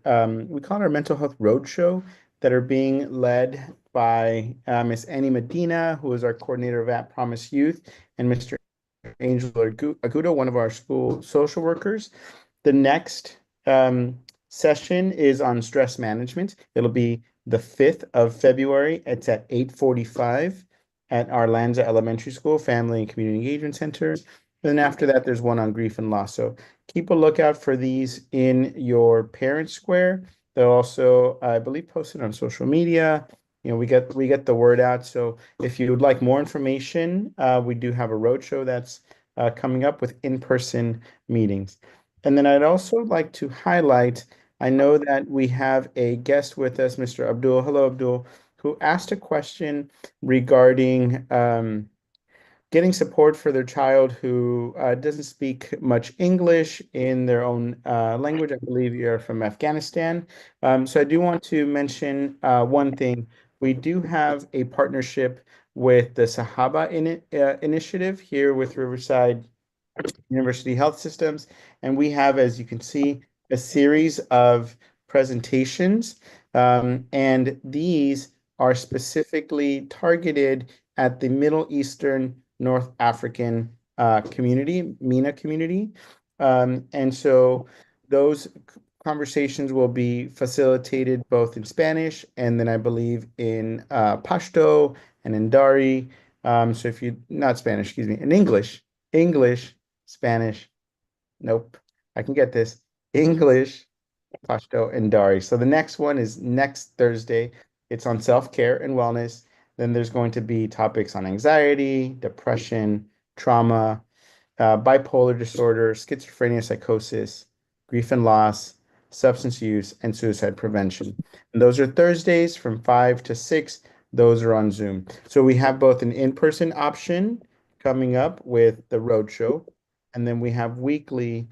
Speaker 1: we call it our mental health roadshow that are being led by Miss Annie Medina, who is our coordinator of At Promise Youth, and Mr. Angel Agudo, one of our school social workers. The next session is on stress management. It'll be the 5th of February. It's at 8:45 at our Lanza Elementary School Family and Community Engagement Center. And then after that, there's one on grief and loss. So keep a lookout for these in your parent square. They'll also, I believe, posted on social media. You know, we get the word out. So if you would like more information, we do have a roadshow that's coming up with in-person meetings. And then I'd also like to highlight, I know that we have a guest with us, Mr. Abdul. Hello, Abdul. who asked a question regarding getting support for their child who doesn't speak much English in their own language. I believe you're from Afghanistan. So I do want to mention one thing. We do have a partnership with the Sahaba initiative here with Riverside University Health Systems. And we have, as you can see, a series of presentations. And these are specifically targeted at the Middle Eastern North African community, MENA community. And so those conversations will be facilitated both in Spanish and then I believe in Pashto and in Dari. So if you, not Spanish, excuse me, in English, Spanish. Nope. I can get this. English, Pashto, and Dari. So the next one is next Thursday. It's on self-care and wellness. Then there's going to be topics on anxiety, depression, trauma, bipolar disorder, schizophrenia, psychosis, grief and loss, substance use, and suicide prevention. And those are Thursdays from 5 to 6. Those are on Zoom. So we have both an in-person option coming up with the roadshow, and then we have weekly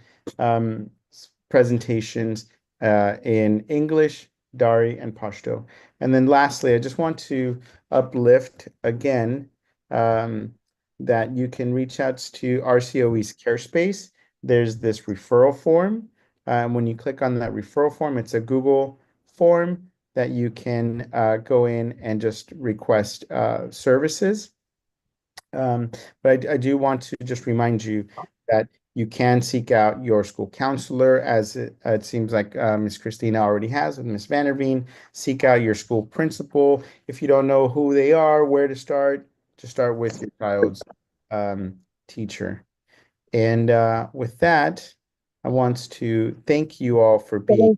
Speaker 1: presentations in English, Dari, and Pashto. And then lastly, I just want to uplift again that you can reach out to RCOE's CareSpace. There's this referral form. When you click on that referral form, it's a Google form that you can go in and just request services. But I do want to just remind you that you can seek out your school counselor, as it seems like Ms. Christina already has with Ms. Vanderveen. Seek out your school principal. If you don't know who they are, where to start with your child's teacher. And with that, I want to thank you all for being.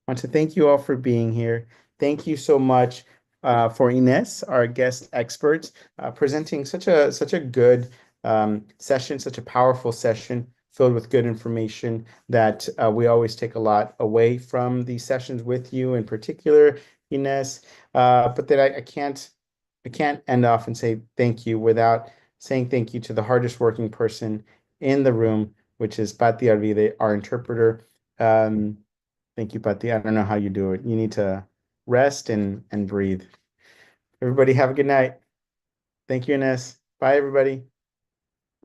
Speaker 1: Want to thank you all for being here. Thank you so much for Ines, our guest expert, presenting such a good session, such a powerful session filled with good information that we always take a lot away from these sessions with you, in particular, Ines. But that I can't end off and say thank you without saying thank you to the hardest working person in the room, which is Pati Arvide, our interpreter. Thank you, Pati. I don't know how you do it. You need to rest and breathe. Everybody have a good night. Thank you, Ines. Bye, everybody.